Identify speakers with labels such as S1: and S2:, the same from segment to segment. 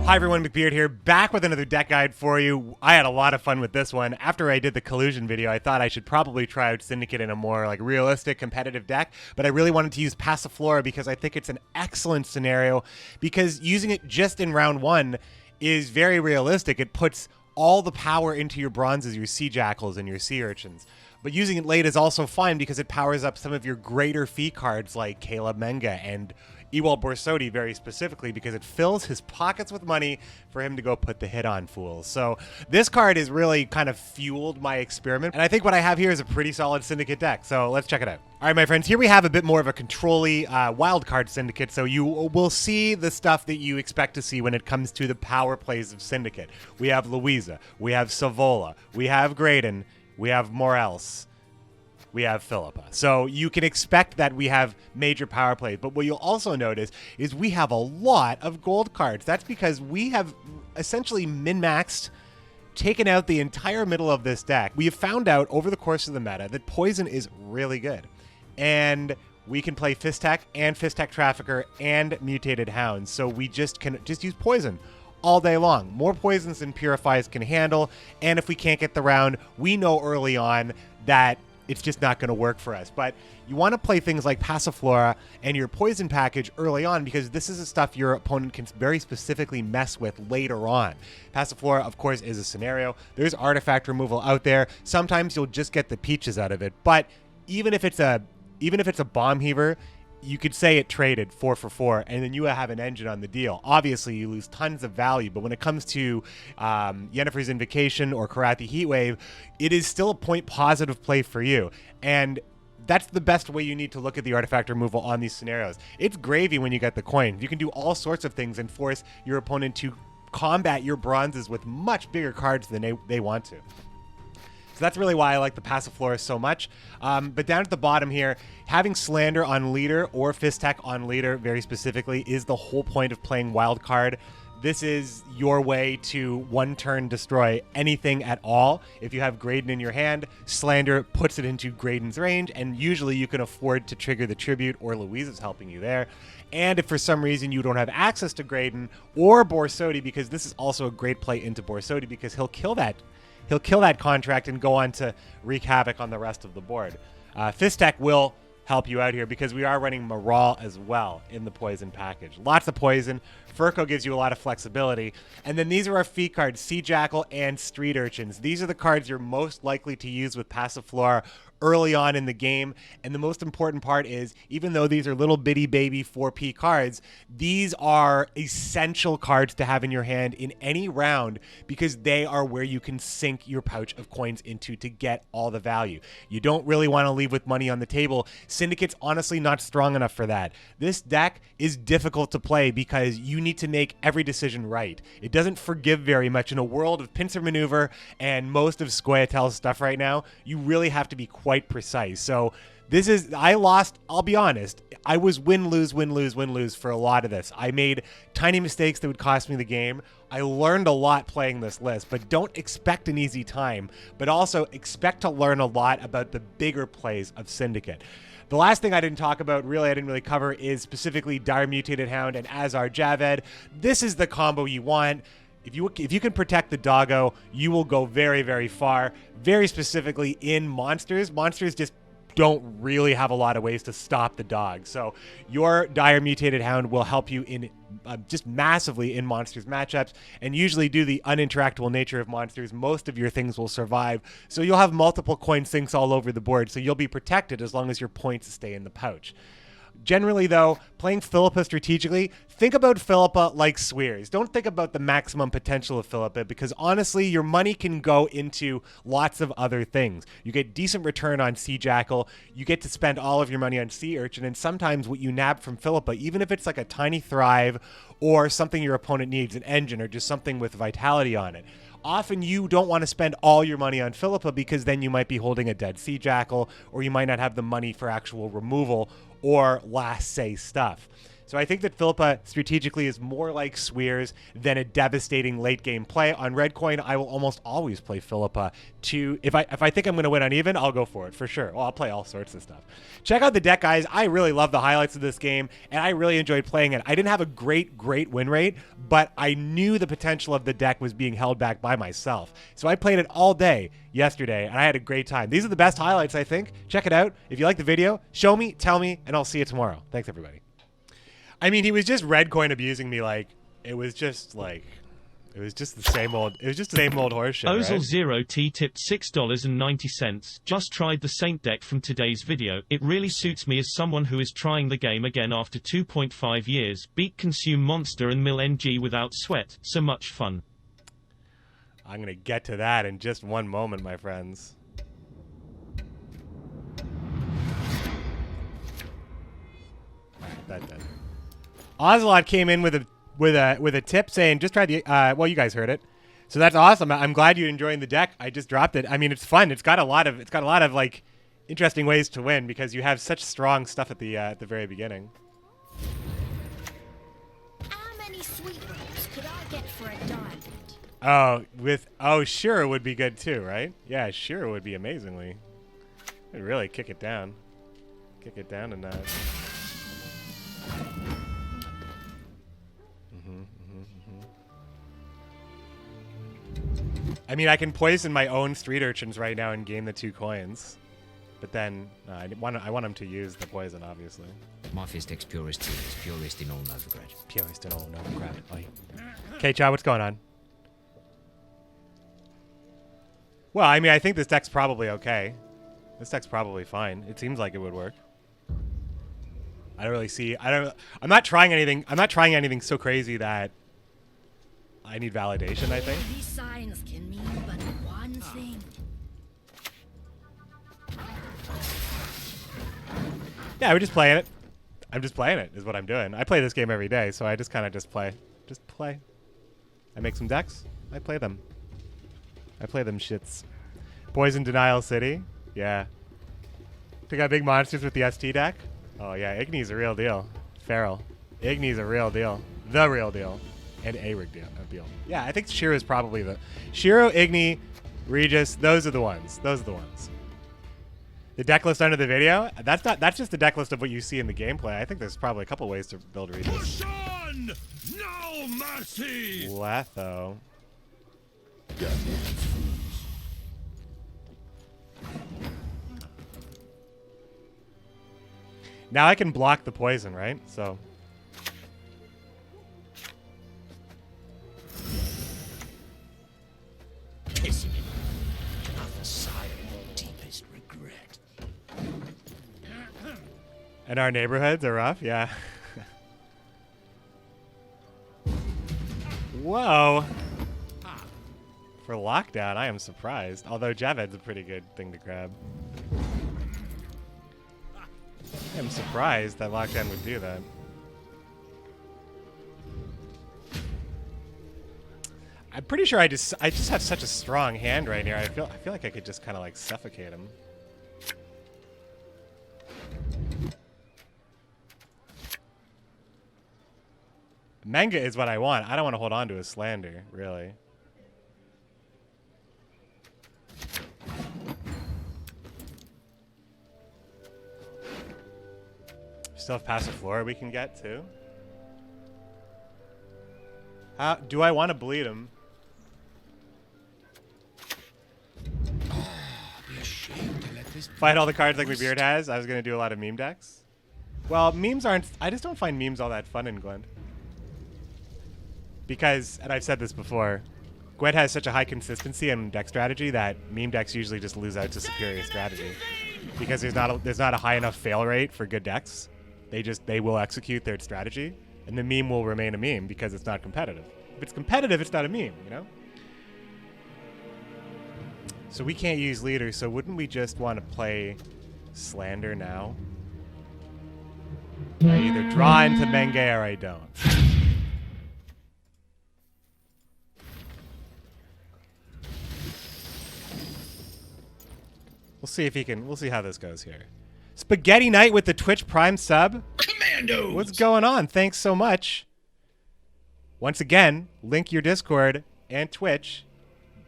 S1: Hi everyone, McBeard here, back with another deck guide for you. I had a lot of fun with this one. After I did the Collusion video, I thought I should probably try out Syndicate in a more realistic competitive deck, but I really wanted to use Passiflora because I think it's an excellent scenario, because using it just in round one is very realistic. It puts all the power into your bronzes, your sea jackals, and your sea urchins. But using it late is also fine because it powers up some of your greater fee cards like Caleb Menga and Ewald Borsodi very specifically, because it fills his pockets with money for him to go put the hit on fools. So this card has really kind of fueled my experiment, and I think what I have here is a pretty solid Syndicate deck. So let's check it out. All right, my friends, here we have a bit more of a control-y wild card Syndicate, so you will see the stuff that you expect to see when it comes to the power plays of Syndicate. We have Louisa, we have Savola, we have Graydon, we have Morels, we have Philippa. So you can expect that we have major power plays, but what you'll also notice is we have a lot of gold cards. That's because we have essentially min-maxed, taken out the entire middle of this deck. We have found out over the course of the meta that poison is really good, and we can play Fistek and Fistek Trafficker and Mutated Hounds, so we can use poison all day long. More poisons than Purifies can handle, and if we can't get the round, we know early on that it's just not going to work for us. But you want to play things like Passiflora and your poison package early on, because this is the stuff your opponent can very specifically mess with later on. Passiflora, of course, is a scenario. There's artifact removal out there. Sometimes you'll just get the peaches out of it. But even if it's a bomb heaver, you could say it traded 4 for 4, and then you have an engine on the deal. Obviously, you lose tons of value, but when it comes to Yennefer's Invocation or Karathi Heatwave, it is still a point positive play for you. And that's the best way you need to look at the artifact removal on these scenarios. It's gravy when you get the coins. You can do all sorts of things and force your opponent to combat your bronzes with much bigger cards than they want to. So that's really why I like the Passiflora so much. But down at the bottom here, having Slander on leader or Fistek on leader very specifically is the whole point of playing wild card. This is your way to one-turn destroy anything at all. If you have Graydon in your hand, Slander puts it into Graydon's range, and usually you can afford to trigger the Tribute, or Louisa's helping you there. And if for some reason you don't have access to Graydon or Borsodi, because this is also a great play into Borsodi, because he'll kill that contract and go on to wreak havoc on the rest of the board. Fistek will help you out here because we are running Moral as well in the poison package. Lots of poison. Furco gives you a lot of flexibility. And then these are our fee cards, Sea Jackal and Street Urchins. These are the cards you're most likely to use with Passiflora early on in the game. And the most important part is, even though these are little bitty baby 4P cards, these are essential cards to have in your hand in any round, because they are where you can sink your pouch of coins into to get all the value. You don't really want to leave with money on the table. Syndicate's honestly not strong enough for that. This deck is difficult to play because you need to make every decision right. It doesn't forgive very much. In a world of pincer maneuver and most of scoia'tael stuff right now, you really have to be quite precise. So I'll be honest, I was win-lose for a lot of this. I made tiny mistakes that would cost me the game. I learned a lot playing this list, but don't expect an easy time, but also expect to learn a lot about the bigger plays of Syndicate. The last thing I didn't talk about, I didn't really cover, is specifically Dire Mutated Hound and Azar Javed. This is the combo you want. If you can protect the doggo, you will go very, very far. Very specifically in monsters. Monsters just don't really have a lot of ways to stop the dog. So your Dire Mutated Hound will help you in just massively in monsters matchups, and usually due to the uninteractable nature of monsters, most of your things will survive. So you'll have multiple coin sinks all over the board, so you'll be protected as long as your points stay in the pouch. Generally, though, playing Philippa strategically, think about Philippa like Swears. Don't think about the maximum potential of Philippa, because honestly, your money can go into lots of other things. You get decent return on Sea Jackal, you get to spend all of your money on Sea Urchin, and sometimes what you nab from Philippa, even if it's like a tiny Thrive or something your opponent needs, an engine or just something with vitality on it, often you don't want to spend all your money on Philippa, because then you might be holding a dead Sea Jackal, or you might not have the money for actual removal or last say stuff. So I think that Philippa strategically is more like Swears than a devastating late game play. On red coin, I will almost always play Philippa to if I think I'm going to win uneven, I'll go for it for sure. Well, I'll play all sorts of stuff. Check out the deck, guys. I really love the highlights of this game, and I really enjoyed playing it. I didn't have a great win rate, but I knew the potential of the deck was being held back by myself. So I played it all day yesterday, and I had a great time. These are the best highlights, I think. Check it out. If you like the video, show me, tell me, and I'll see you tomorrow. Thanks, everybody. I mean, he was just red coin abusing me like it was just the same old horse shit,
S2: Ozil
S1: right?
S2: 0T tipped $6.90. Just tried the Saint deck from today's video. It really suits me as someone who is trying the game again after 2.5 years. Beat Consume Monster and Mill NG without sweat. So much fun.
S1: I'm gonna get to that in just one moment, my friends. That done. Ocelot came in with a tip saying, just try the well, you guys heard it. So that's awesome. I'm glad you're enjoying the deck. I just dropped it. I mean, it's fun. It's got a lot of like interesting ways to win because you have such strong stuff at the very beginning.
S3: How many sweet rolls could I get for a diamond?
S1: Oh, sure would be good too, right? Yeah, sure would be amazingly. I'd really kick it down. Kick it down a notch. I mean, I can poison my own street urchins right now and gain the 2 coins. But then, I want them to use the poison, obviously.
S4: My Fistex purist is purist in all Novigrad.
S1: Purist in all Novigrad. Okay, Chad, what's going on? Well, I mean, I think this deck's probably okay. This deck's probably fine. It seems like it would work. I don't really see... I'm not trying anything... I'm not trying anything so crazy that I need validation, I think.
S3: These signs can mean but one thing.
S1: Yeah, we're just playing it. I'm just playing it, is what I'm doing. I play this game every day, so I just kind of just play. Just play. I make some decks. I play them. I play them shits. Poison Denial City. Yeah. Pick out big monsters with the ST deck. Oh, yeah. Igni's a real deal. Feral. Igni's a real deal. The real deal. And a rig deal. Yeah, I think Shiro is probably the... Shiro, Igni, Regis, those are the ones. Those are the ones. The deck list under the video, that's just the deck list of what you see in the gameplay. I think there's probably a couple ways to build Regis.
S5: Push on! No mercy!
S1: Letho. Now I can block the poison, right? So...
S5: Kissing it. Not the sigh of deepest regret.
S1: And our neighborhoods are rough, yeah. Whoa. For lockdown, I am surprised. Although Javed's a pretty good thing to grab. I am surprised that lockdown would do that. I'm pretty sure I just have such a strong hand right here. I feel like I could just kind of like suffocate him. Manga is what I want. I don't want to hold on to a slander, really. Still have Passiflora we can get too. How do I want to bleed him? Fight all the cards like my beard has. I was gonna do a lot of meme decks. Well, memes aren't. I just don't find memes all that fun in Gwent. Because, and I've said this before, Gwent has such a high consistency in deck strategy that meme decks usually just lose out to superior strategy. Because there's not a high enough fail rate for good decks. They will execute their strategy, and the meme will remain a meme because it's not competitive. If it's competitive, it's not a meme, you know? So we can't use leaders, so wouldn't we just want to play Slander now? I either draw into Menge or I don't. We'll see if he can. We'll see how this goes here. Spaghetti Knight with the Twitch Prime sub.
S5: Command commandos!
S1: What's going on? Thanks so much. Once again, link your Discord and Twitch.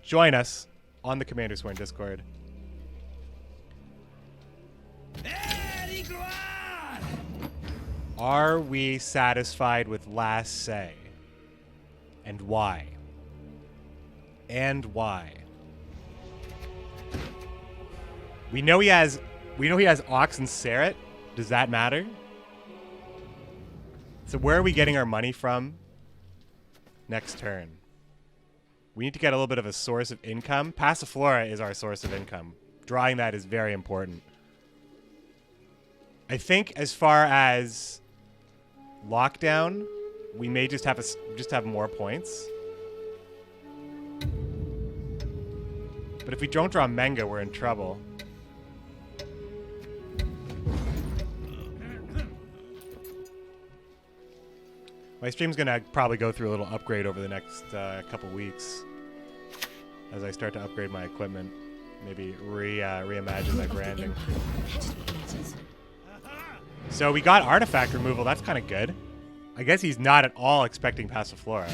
S1: Join us on the Commander Sworn Discord. Are we satisfied with last say? And why? And why? We know he has Ox and Serret. Does that matter? So where are we getting our money from next turn? We need to get a little bit of a source of income. Passiflora is our source of income. Drawing that is very important. I think as far as lockdown, we may just have more points. But if we don't draw Menga, we're in trouble. My stream's gonna probably go through a little upgrade over the next couple weeks as I start to upgrade my equipment. Maybe reimagine my branding. So we got artifact removal. That's kind of good. I guess he's not at all expecting Passiflora,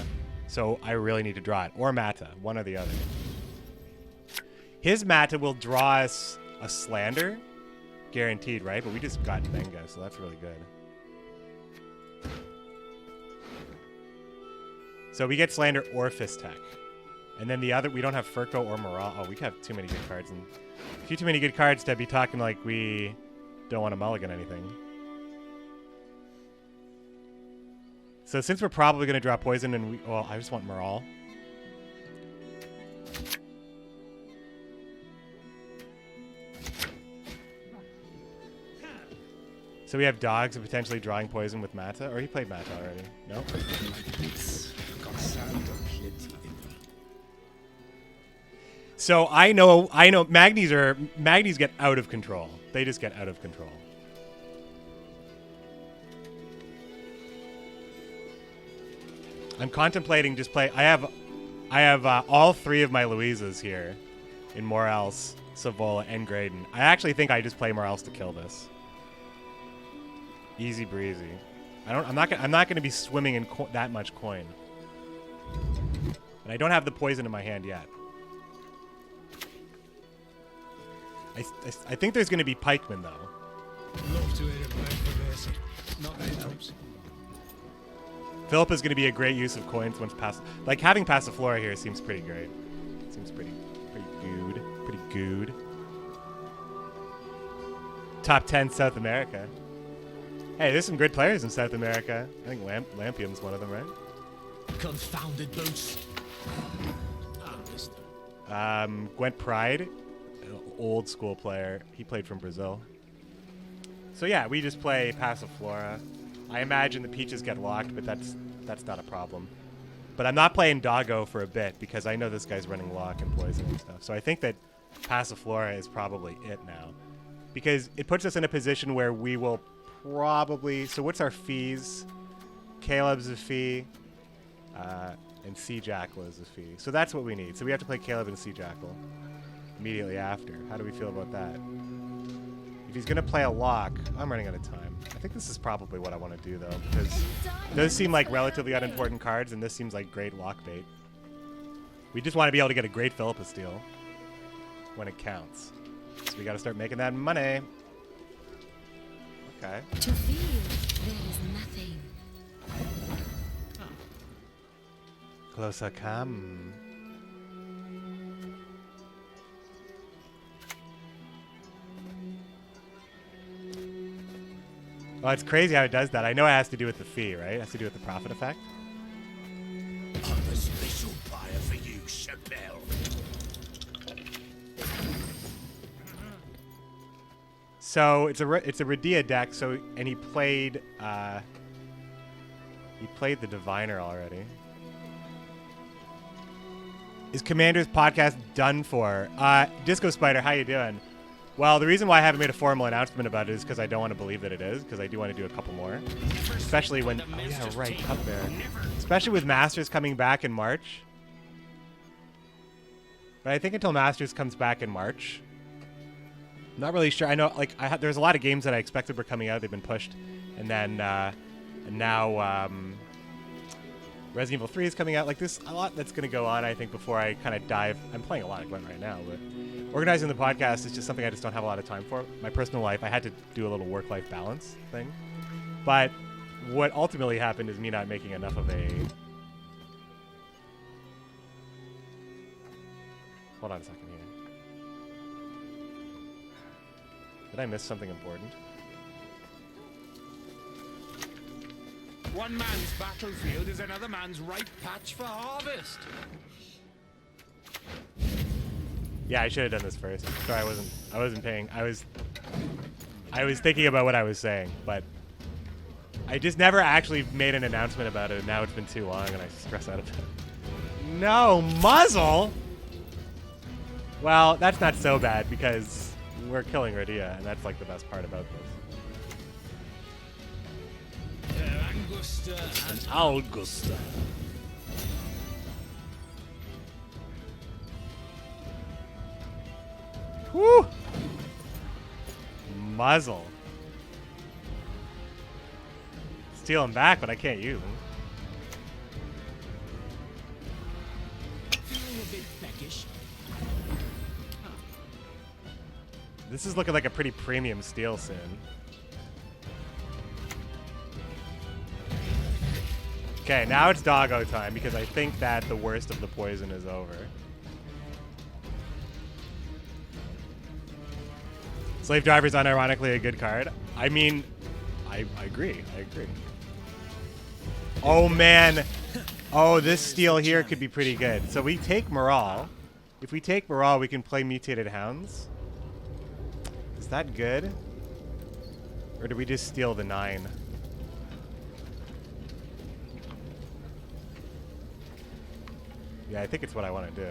S1: so I really need to draw it. Or Mata, one or the other. His Mata will draw us a Slander, guaranteed, right? But we just got Menga, so that's really good. So we get Slander or Fistech. And then the other, we don't have Furco or Morale. Oh, we have too many good cards. And a few too many good cards to be talking like we don't want to mulligan anything. So since we're probably going to draw Poison and well, I just want Morale. So we have Dogs and potentially drawing Poison with Mata. Or he played Mata already. No? So I know Magnies get out of control. They just get out of control. I'm contemplating just play. I have all three of my Louises here in Morales, Savola, and Graydon. I actually think I just play Morales to kill this. Easy breezy. I'm not gonna be swimming in that much coin. And I don't have the poison in my hand yet. I think there's gonna be pikemen though.
S5: Love to hear it played for this. Not that it helps.
S1: Philip is gonna be a great use of coins once like having Passiflora here seems pretty great. Seems pretty good. Pretty good. Top 10 South America. Hey, there's some good players in South America. I think Lampium's one of them, right?
S5: Confounded boots.
S1: Gwent Pride, an old school player. He played from Brazil. So yeah, we just play Passiflora. I imagine the peaches get locked, but that's not a problem. But I'm not playing Doggo for a bit because I know this guy's running lock and poison and stuff. So I think that Passiflora is probably it now. Because it puts us in a position where we will probably... So what's our fees? Caleb's a fee. And Sea Jackal is a fee. So that's what we need. So we have to play Caleb and Sea Jackal immediately after. How do we feel about that? If he's going to play a lock, I'm running out of time. I think this is probably what I want to do, though, because those seem like relatively unimportant cards, and this seems like great lock bait. We just want to be able to get a great Philippa steal when it counts. So we got to start making that money. Okay.
S3: To feel there is nothing.
S1: Closer come. Oh, it's crazy how it does that. I know it has to do with the fee, right? It has to do with the profit effect.
S5: I'm a special buyer for you, Chappelle.
S1: So it's a Radia deck. So and he played the Diviner already. Is Commander's podcast done for? Disco Spider, how you doing? Well, the reason why I haven't made a formal announcement about it is because I don't want to believe that it is, because I do want to do a couple more. Especially when... Oh, yeah, right, Cupbear. Especially with Masters coming back in March. But I think until Masters comes back in March... I'm not really sure. I know, like, there's a lot of games that I expected were coming out. They've been pushed And then and now Resident Evil 3 is coming out. Like, there's a lot that's going to go on, I think, before I kind of dive. I'm playing a lot of Gwent right now, but organizing the podcast is just something I just don't have a lot of time for. My personal life, I had to do a little work-life balance thing. But what ultimately happened is me not making enough of a... Hold on a second here. Did I miss something important?
S5: One man's battlefield is another man's ripe patch for harvest.
S1: Yeah, I should have done this first. Sorry, I wasn't paying. I was thinking about what I was saying, but I just never actually made an announcement about it, and now it's been too long, and I stress out about it. No, muzzle! Well, that's not so bad, because we're killing Radia, and that's like the best part about this. Augusta. Woo! Muzzle. Steal him back, but I can't use him.
S5: Feeling a bit peckish.
S1: This is looking like a pretty premium steal soon. Okay, now it's doggo time because I think that the worst of the poison is over. Slave Driver's unironically a good card. I mean, I agree. I agree. Oh, man. Oh, this steal here could be pretty good. So we take Morale. If we take Morale, we can play Mutated Hounds. Is that good? Or do we just steal the 9? Yeah, I think it's what I want to do.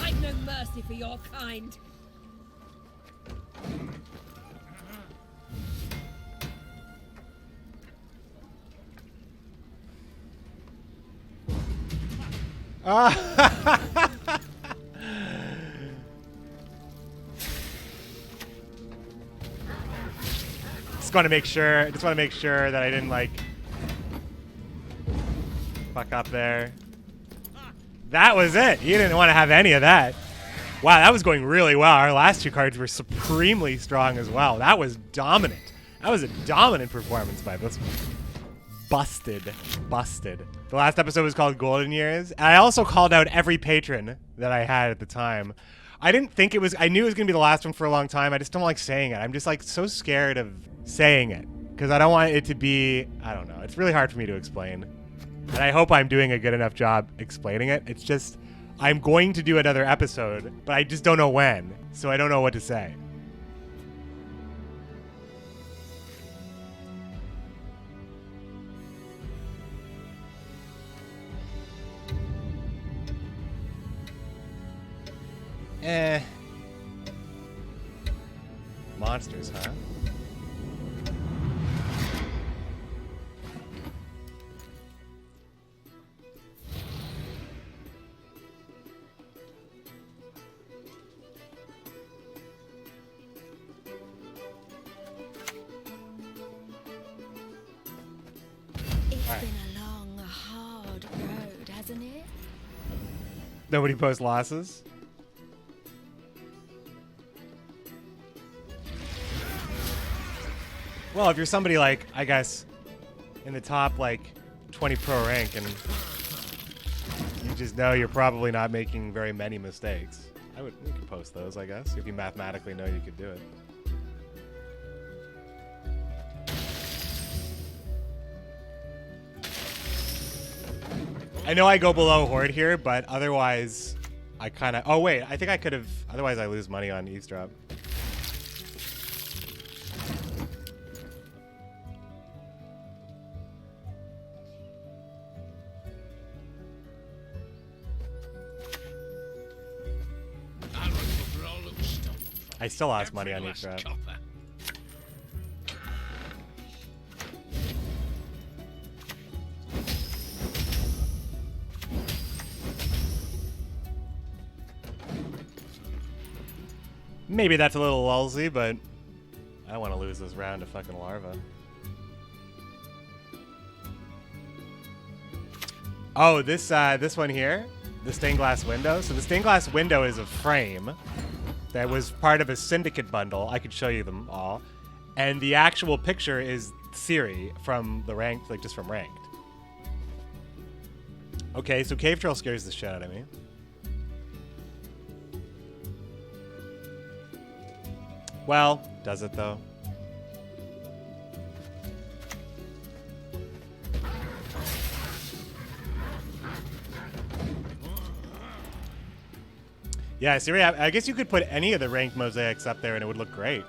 S3: I've no mercy for your kind.
S1: Just want to make sure. Just want to make sure that I didn't like fuck up there. That was it. You didn't want to have any of that. Wow, that was going really well. Our last two cards were supremely strong as well. That was dominant. That was a dominant performance by this one. Busted. Busted. The last episode was called Golden Years. And I also called out every patron that I had at the time. I didn't think it was... I knew it was going to be the last one for a long time. I just don't like saying it. I'm just like so scared of saying it. Because I don't want it to be... I don't know. It's really hard for me to explain. And I hope I'm doing a good enough job explaining it. It's just... I'm going to do another episode, but I just don't know when. So I don't know what to say. Monsters, huh?
S3: It's been a long, hard road, hasn't it?
S1: Nobody posts losses? Well, if you're somebody like, I guess, in the top, like, 20 pro rank, and you just know you're probably not making very many mistakes, you could post those, I guess, if you mathematically know you could do it. I know I go below Horde here, but otherwise, I kind of... Oh, wait, I think I could have... Otherwise, I lose money on eavesdrop. I still lost money on eavesdrop. Maybe that's a little lulzy, but I I want to lose this round to fucking larva. Oh, this one here, the stained glass window. So the stained glass window is a frame that was part of a Syndicate bundle. I could show you them all. And the actual picture is Siri from the ranked, like just from ranked. Okay, so Cave Troll scares the shit out of me. Well, does it though? Yeah, Siri, I guess you could put any of the ranked mosaics up there and it would look great.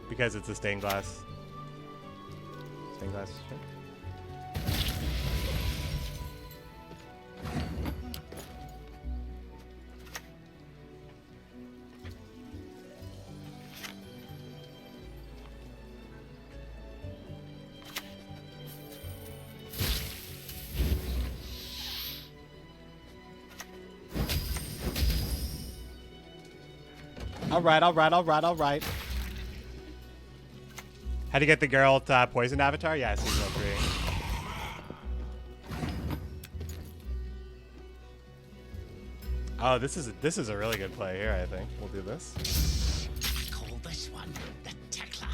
S1: Because it's a stained glass. Stained glass shit. All right. How to get the Geralt poisoned avatar? Yeah, season 3. Oh, this is a really good play here, I think. We'll do this.
S5: Call this one the Tickler.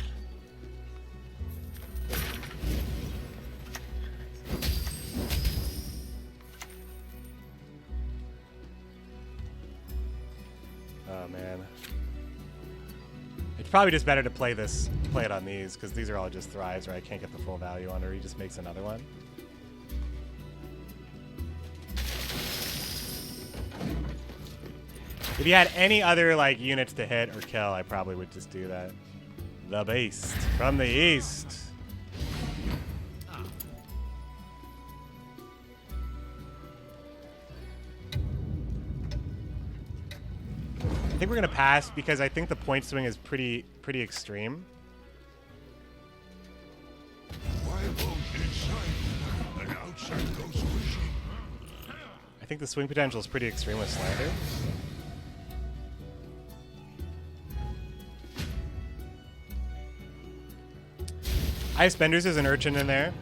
S1: Oh man. It's probably just better to play it on these, because these are all just thrives where I can't get the full value on, or he just makes another one. If you had any other like units to hit or kill, I probably would just do that. The Beast from the East. I think we're gonna pass because I think the point swing is pretty extreme. I think the swing potential is pretty extreme with Slander. I have Spenders as an urchin in there.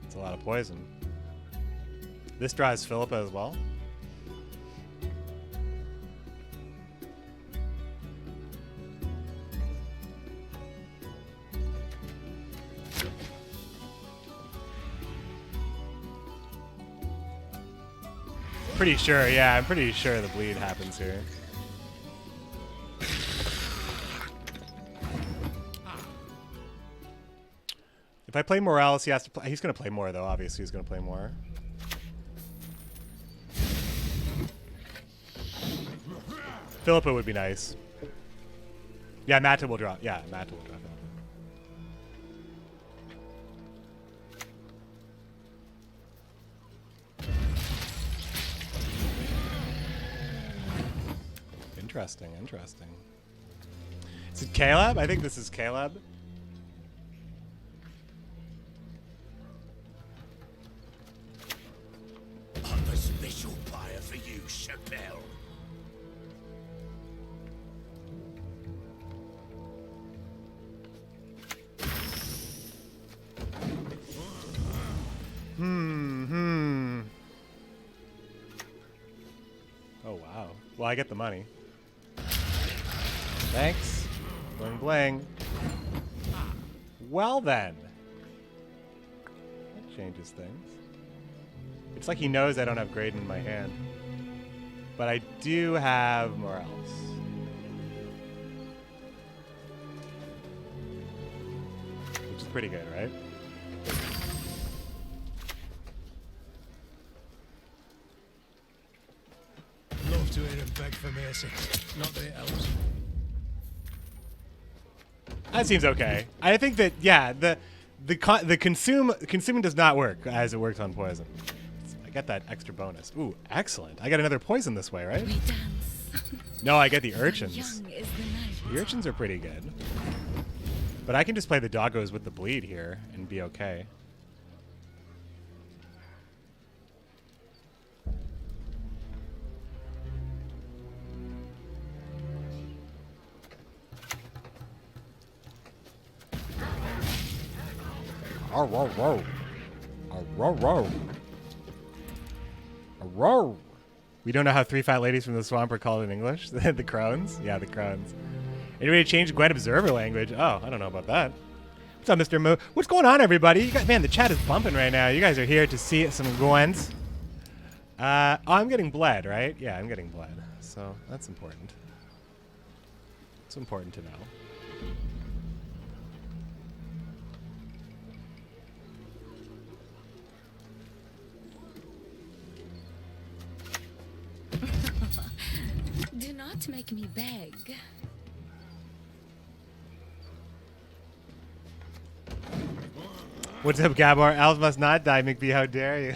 S1: It's a lot of poison. This draws Philippa as well. Pretty sure, yeah, I'm pretty sure the bleed happens here. If I play Morales, he has to play. He's gonna play more though. Obviously, he's gonna play more. Philippa would be nice. Yeah, Mata will drop. Yeah, Mata will drop. Interesting. Is it Caleb? I think this is Caleb.
S5: I'm a special buyer for you, Chappelle.
S1: Oh wow. Well, I get the money. Thanks. Bling bling. Well then. That changes things. It's like he knows I don't have Graydon in my hand. But I do have Morales. Which is pretty good, right?
S5: Love to hear him beg for mercy. Not that it helps.
S1: That seems okay. I think that the consuming does not work as it works on poison. I get that extra bonus. Ooh, excellent. I get another poison this way, right?
S3: We dance.
S1: No, I get the urchins.
S3: Young is the night.
S1: The urchins are pretty good. But I can just play the doggos with the bleed here and be okay. Row, row, row. Row, row. Row. We don't know how 3 fat ladies from the swamp are called in English. The crones? Yeah, the crones. Anybody change Gwen Observer language? Oh, I don't know about that. What's up, Mr. Moo? What's going on, everybody? You guys, man, the chat is bumping right now. You guys are here to see some Gwens. Oh, I'm getting bled, right? Yeah, I'm getting bled. So that's important. It's important to know.
S3: Do not make me beg.
S1: What's up, Gabor? Elves must not die, McBee. How dare you?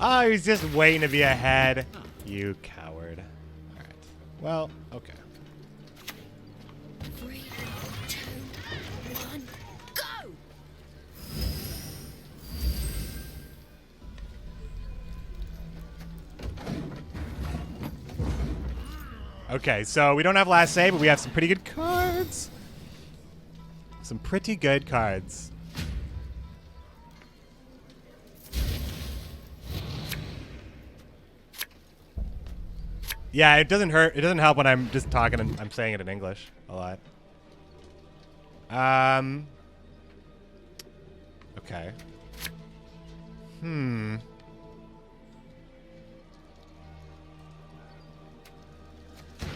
S1: Oh, he's just waiting to be ahead. You coward. All right. Well, okay.
S3: 3, 2, 1, go!
S1: Okay, so we don't have last say, but we have some pretty good cards. Some pretty good cards. Yeah, it doesn't hurt. It doesn't help when I'm just talking and I'm saying it in English a lot. Okay.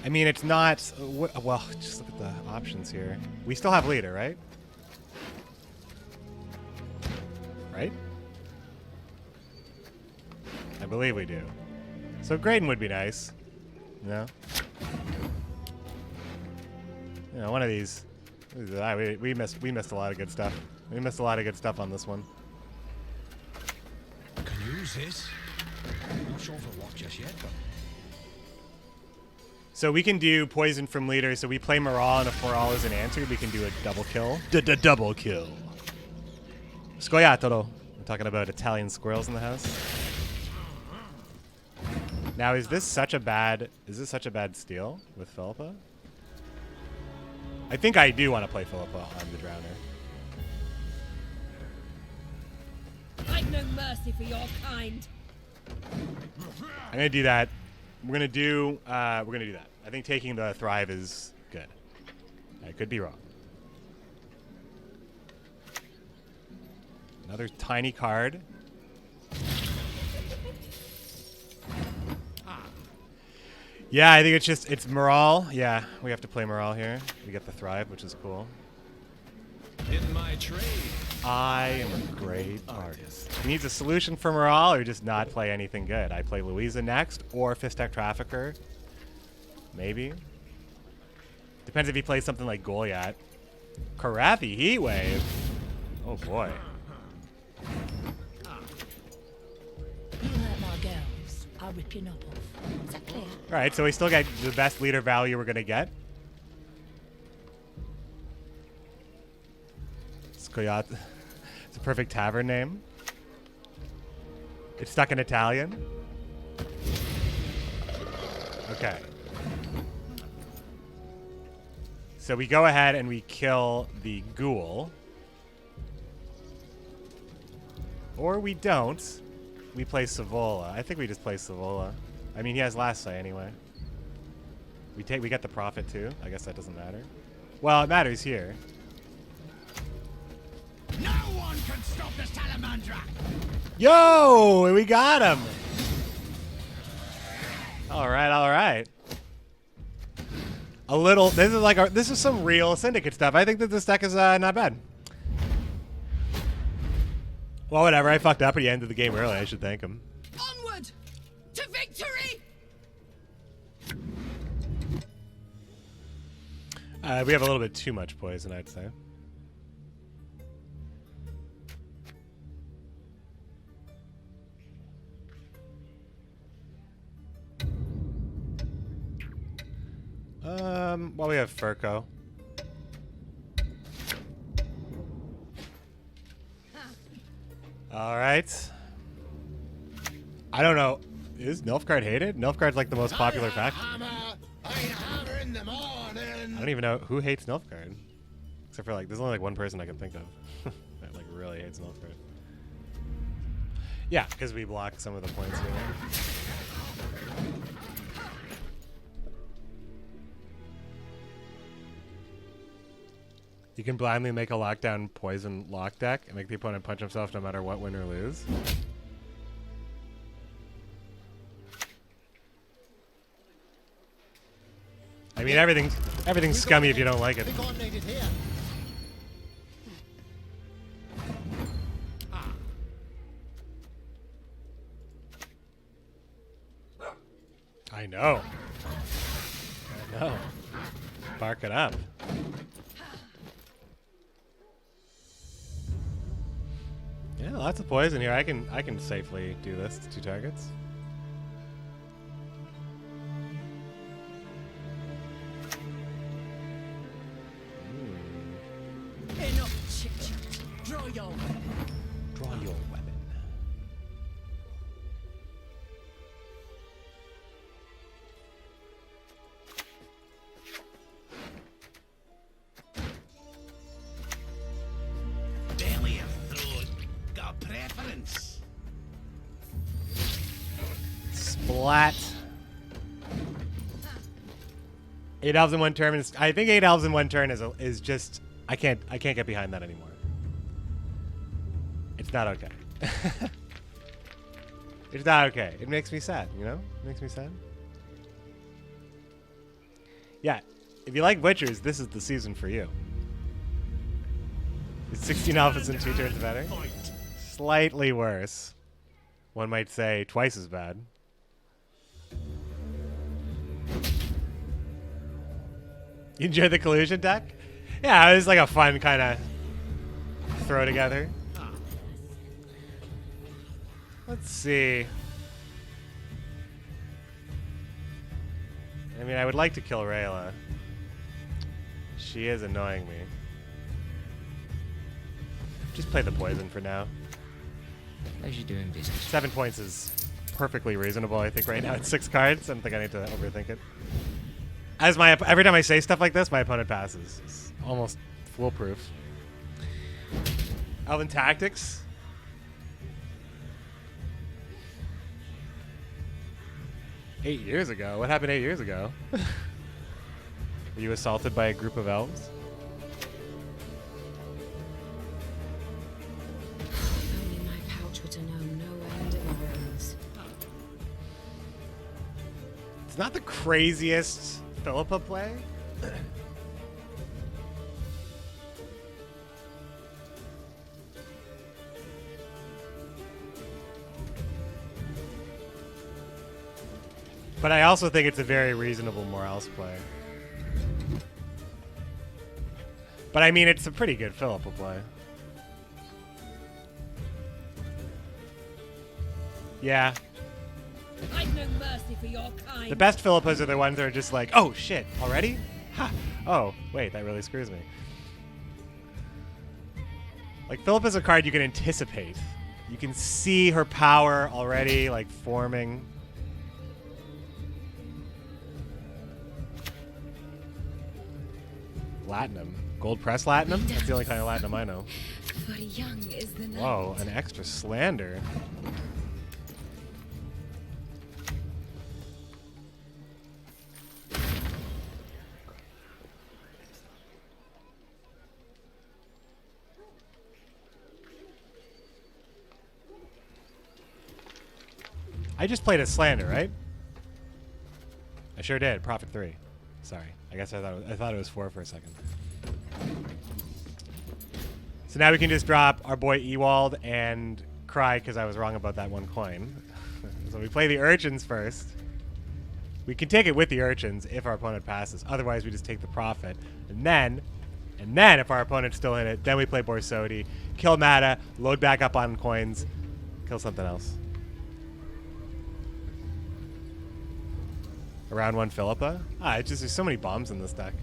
S1: I mean, it's not... well, just look at the options here. We still have leader, right? Right? I believe we do. So Graydon would be nice. You know? You know, one of these... We missed a lot of good stuff. We missed a lot of good stuff on this one.
S5: Can use this. Not sure for what just yet, but...
S1: So we can do poison from leader. So we play Morale, and if Morale isn't answered, we can do a double kill. Double kill. Scoia'tael. We're talking about Italian squirrels in the house. Now, is this such a bad steal with Philippa? I think I do want to play Philippa on the Drowner.
S6: I've no mercy for your kind.
S1: I'm gonna do that. We're gonna do that. I think taking the Thrive is good. I could be wrong. Another tiny card. Yeah, I think it's Morale. Yeah, we have to play Morale here. We get the Thrive, which is cool.
S5: In my trade.
S1: I am a great artist. He needs a solution for Morale or just not play anything good. I play Louisa next or Fistek Trafficker. Maybe. Depends if he plays something like Goliath. Karathi Heatwave. Oh boy.
S6: You hurt my girls, I'll rip your knob off. Is that clear?
S1: Alright, so we still got the best leader value we're gonna get. Scoia'tael. It's a perfect tavern name. It's stuck in Italian. Okay. So we go ahead and we kill the ghoul. Or we don't. We play Savola. I think we just play Savola. I mean, he has last say anyway. We get the profit too. I guess that doesn't matter. Well, it matters here.
S5: No one can stop the Salamandra!
S1: Yo! We got him! Alright, alright. A little... This is some real Syndicate stuff. I think that this deck is not bad. Well, whatever. I fucked up at the end of the game early. I should thank him.
S6: Onward to victory!
S1: We have a little bit too much poison, I'd say. Well, we have Furco. All right. I don't know. Is Nilfgaard hated? Nilfgaard's like the most popular faction.
S5: In the morning.
S1: I don't even know who hates Nilfgaard. Except for like, there's only like one person I can think of that like really hates Milford. Yeah, because we block some of the points here. You can blindly make a lockdown poison lock deck and make the opponent punch himself no matter what, win or lose. I mean, everything's scummy if you don't like it. I know. I know. Bark it up. Yeah, lots of poison here. I can safely do this. 2 targets.
S6: Enough chit-chat. Draw your weapon.
S1: Draw your weapon.
S5: Belly or throat? Got a preference?
S1: Splat. 8 elves in 1 turn is. I think 8 elves in 1 turn is just. I can't get behind that anymore. It's not okay. It's not okay. It makes me sad, you know? It makes me sad. Yeah, if you like Witchers, this is the season for you. It's 16 alphas in 2 turns better. Slightly worse. One might say twice as bad. You enjoy the Collusion deck? Yeah, it was like a fun kind of throw together. Let's see. I mean, I would like to kill Rayla. She is annoying me. Just play the poison for now.
S4: Pleasure doing business.
S1: 7 points is perfectly reasonable, I think, right now. It's 6 cards. I don't think I need to overthink it. Every time I say stuff like this, my opponent passes. It's almost foolproof. Elven Tactics. Eight years ago? What happened 8 years ago? Were you assaulted by a group of elves?
S3: Only my pouch were to know no end of irons.
S1: It's not the craziest Philippa play. But I also think it's a very reasonable Morales play. But I mean, it's a pretty good Philippa play. Yeah.
S6: I've no mercy for your kind.
S1: The best Philippas are the ones that are just like, oh shit, already? Ha! Oh, wait, that really screws me. Like, Philippa's a card you can anticipate. You can see her power already, like, forming. Latinum. Gold press Latinum? That's the only kind of Latinum I know.
S3: For young is the night.
S1: Whoa, an extra slander. I just played a slander, right? I sure did. Profit 3. Sorry. I guess I thought it was 4 for a second. So now we can just drop our boy Ewald and cry because I was wrong about that 1 coin. So we play the urchins first. We can take it with the urchins if our opponent passes. Otherwise, we just take the profit. And then if our opponent still hit it, then we play Borsodi, kill Mata, load back up on coins, kill something else. Around 1 Philippa? It's just there's so many bombs in this deck.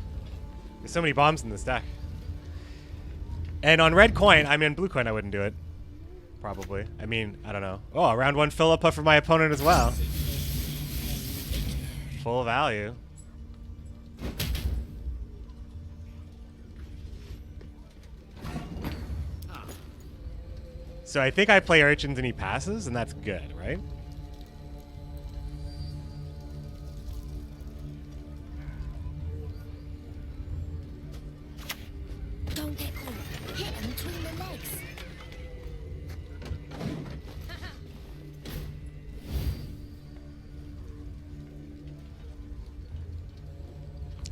S1: There's so many bombs in this deck. And on red coin, I mean blue coin I wouldn't do it. Probably. I mean, I don't know. Oh, around 1 Philippa for my opponent as well. Full value. So I think I play Urchins and he passes, and that's good, right?
S3: Don't get caught. Hit him between the legs.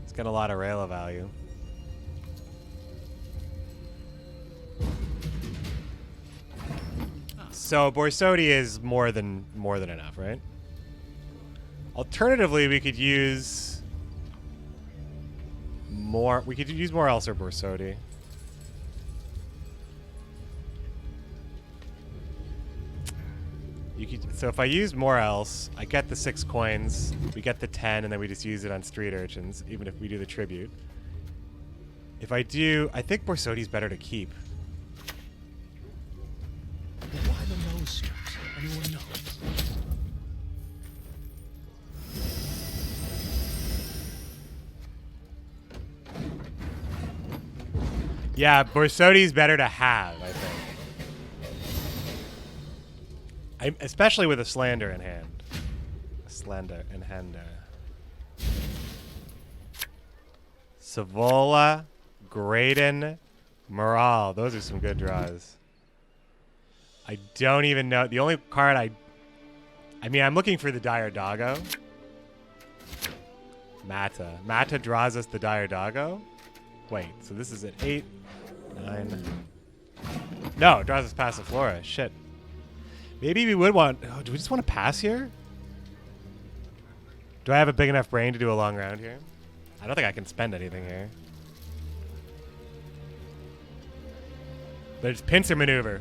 S1: It's got a lot of Rayla value. So Borsodi is more than enough, right? Alternatively, we could use more. We could use more Elser Borsodi. So if I use more else, I get the 6 coins, we get the 10, and then we just use it on street urchins, even if we do the tribute. If I do, I think Borsodi's better to keep.
S5: Why the nose strips? Anyone know?
S1: Yeah, Borsodi's better to have, I think. Especially with a Slander in hand. A Slander in hand. Savola, Graydon, Morale. Those are some good draws. I don't even know. The only card I mean, I'm looking for the Dire Doggo. Mata. Mata draws us the Dire Doggo. Wait, so this is at 8, 9. No, it draws us Passiflora. Shit. Maybe we would want... Oh, do we just want to pass here? Do I have a big enough brain to do a long round here? I don't think I can spend anything here. But it's pincer maneuver.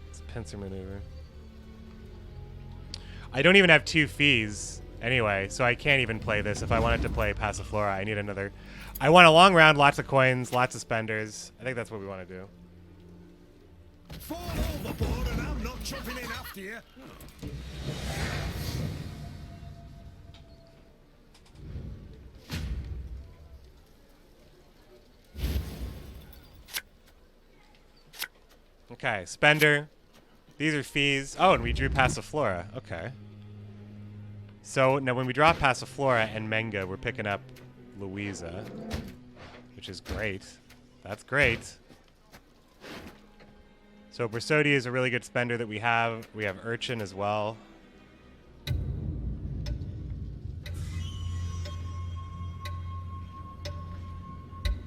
S1: It's pincer maneuver. I don't even have 2 fees anyway, so I can't even play this. If I wanted to play Passiflora, I need another... I want a long round, lots of coins, lots of spenders. I think that's what we want to do.
S5: Fall overboard and I'm not jumping in after you.
S1: Okay, spender. These are fees. Oh, and we drew Passiflora. Okay. So now when we draw Passiflora and Menga, we're picking up Louisa, which is great. That's great. So Borsodi is a really good spender that we have. We have Urchin as well.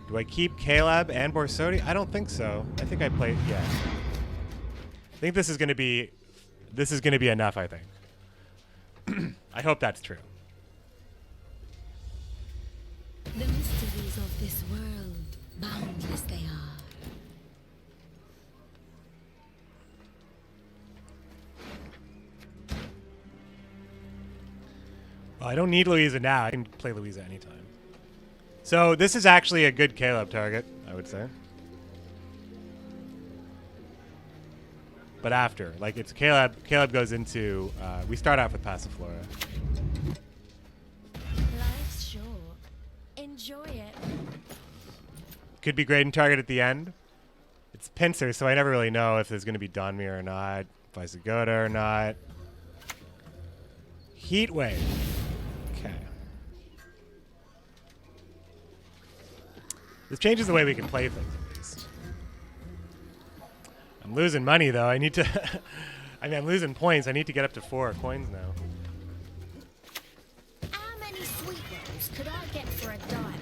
S1: Do I keep Caleb and Borsodi? I don't think so. I think I played, yeah. I think this is going to be enough, I think. I hope that's true.
S3: The mysteries of this world, boundless they are.
S1: Well, I don't need Louisa now. I can play Louisa anytime. So this is actually a good Caleb target, I would say. But after, like it's Caleb goes into, we start off with Passiflora.
S3: Life's short. Enjoy it.
S1: Could be Graydon target at the end. It's Pincer, so I never really know if there's going to be Donmir or not, Visigoda or not. Heatwave. Okay. This changes the way we can play things, at least. I'm losing money, though. I need to... I mean, I'm losing points. I need to get up to 4 coins now.
S3: How many sweet rolls could I get for a diamond?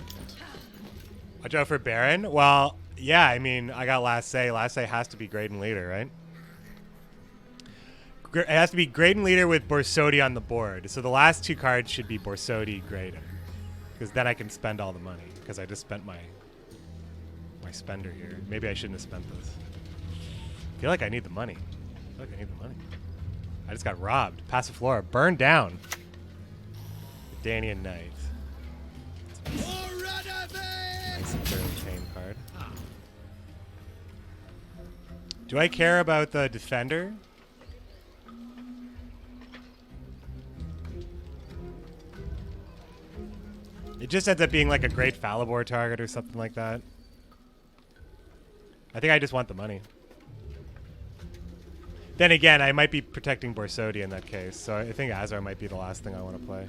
S1: Watch out for Baron? Well, yeah, I mean, I got Last Say. Last Say has to be Graydon Leader, right? It has to be Graydon Leader with Borsodi on the board. So the last 2 cards should be Borsodi, Graydon. Because then I can spend all the money. Because I just spent my spender here. Maybe I shouldn't have spent this. I feel like I need the money. I just got robbed. Passiflora. Burned down. Danian Knight. Nice and third chain card. Do I care about the defender? It just ends up being like a great Falibor target or something like that. I think I just want the money. Then again, I might be protecting Borsodi in that case, so I think Azar might be the last thing I want to play.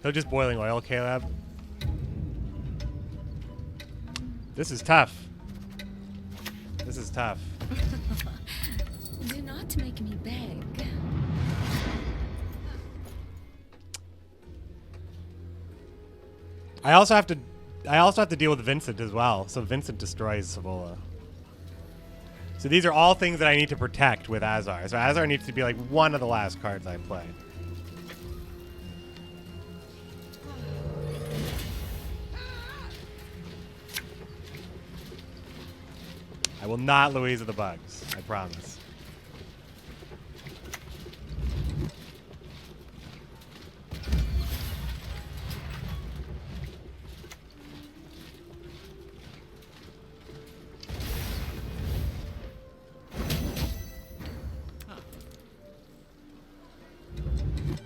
S1: He'll just Boiling Oil Caleb. This is tough. This is tough.
S3: Do not make me beg.
S1: I also have to deal with Vincent as well. So Vincent destroys Savola. So these are all things that I need to protect with Azar. So Azar needs to be like one of the last cards I play. I will not Louise of the Bugs. I promise.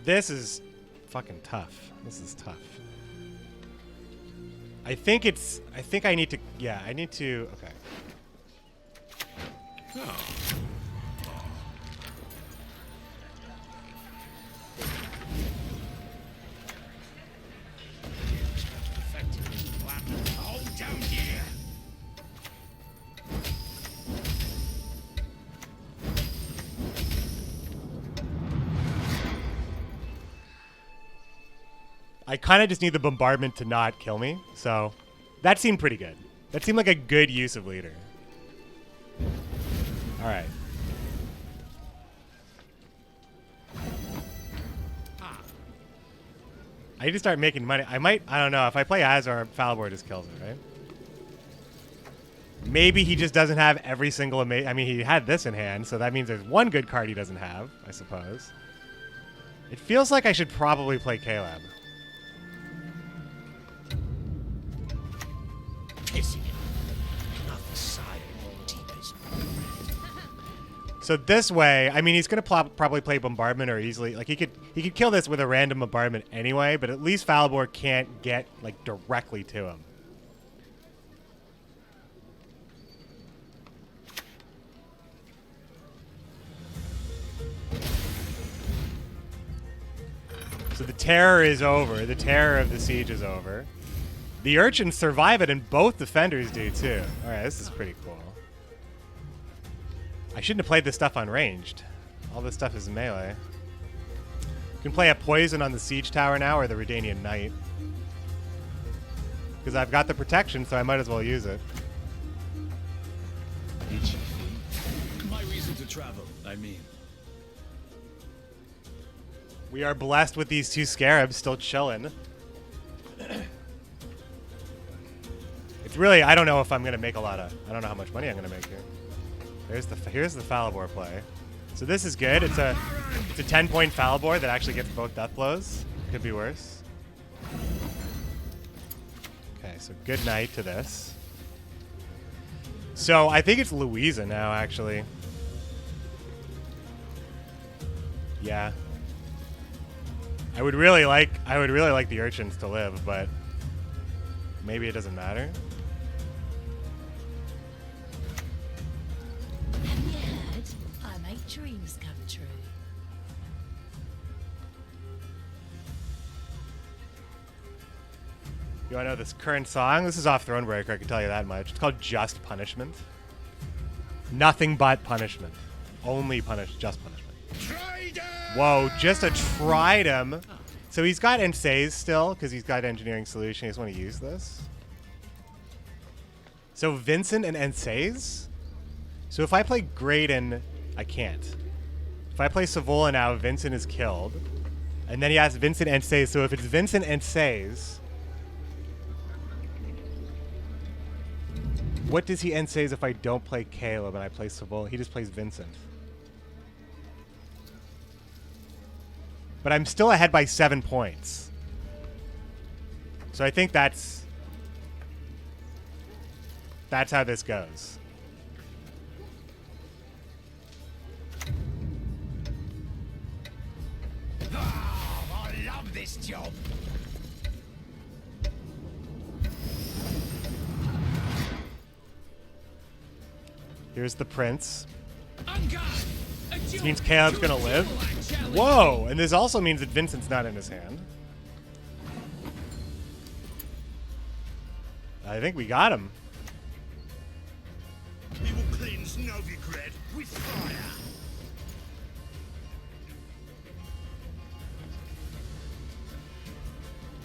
S1: This is fucking tough. This is tough. I think I need to, yeah, I need to, okay.
S5: Hold down here.
S1: I kind of just need the bombardment to not kill me, so that seemed pretty good. That seemed like a good use of leader. All right. I need to start making money. I don't know. If I play Azar, Falbor just kills it, right? Maybe he just doesn't have every single I mean, he had this in hand, so that means there's one good card he doesn't have, I suppose. It feels like I should probably play Caleb. So this way, I mean, he's gonna probably play bombardment or easily, like he could kill this with a random bombardment anyway, but at least Falbor can't get like directly to him. So the terror is over. The terror of the siege is over. The urchins survive it, and both defenders do too. All right, this is pretty cool. I shouldn't have played this stuff unranged. All this stuff is melee. You can play a poison on the siege tower now or the Redanian Knight. Because I've got the protection, so I might as well use it.
S5: My reason to travel, I mean.
S1: We are blessed with these two scarabs still chilling. It's really, I don't know if I'm going to make a lot of, I don't know how much money I'm going to make here. Here's the Falibor play. So this is good. It's a 10-point Falibor that actually gets both death blows. Could be worse. Okay, so good night to this. So I think it's Louisa now, actually. Yeah. I would really like the urchins to live, but maybe it doesn't matter.
S6: Have you heard? I make dreams come true.
S1: You want to know this current song? This is off Thronebreaker, I can tell you that much. It's called Just Punishment. Nothing but punishment. Only just punishment. Whoa, just a Tridem. So he's got Ensays still, because he's got Engineering Solution. He just want to use this. So Vincent and Ensays? So if I play Graydon, I can't. If I play Savola now, Vincent is killed. And then he has Vincent Ensays. So if it's Vincent Ensays, what does he Ensays if I don't play Caleb and I play Savola? He just plays Vincent. But I'm still ahead by 7 points. So I think that's how this goes.
S5: Oh, I love this job.
S1: Here's the prince.
S5: On guard! A
S1: This
S5: duel!
S1: means Caleb's
S5: To a
S1: gonna live.
S5: duel, I challenge
S1: Whoa! And this also means that Vincent's not in his hand. I think we got him.
S7: We will cleanse Novigrad with fire.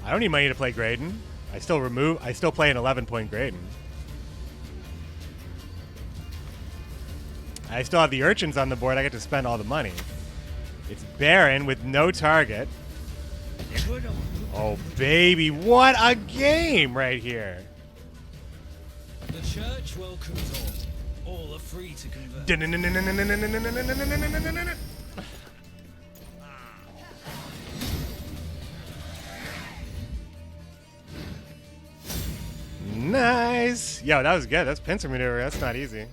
S1: I don't need money to play Graydon. I still play an 11-point Graydon. I still have the urchins on the board. I get to spend all the money. It's Baron with no target. Oh, baby. What a game right here.
S8: The church welcomes all. All are free to convert.
S1: Nice. Yo, that was good. That's pincer maneuver. That's not easy.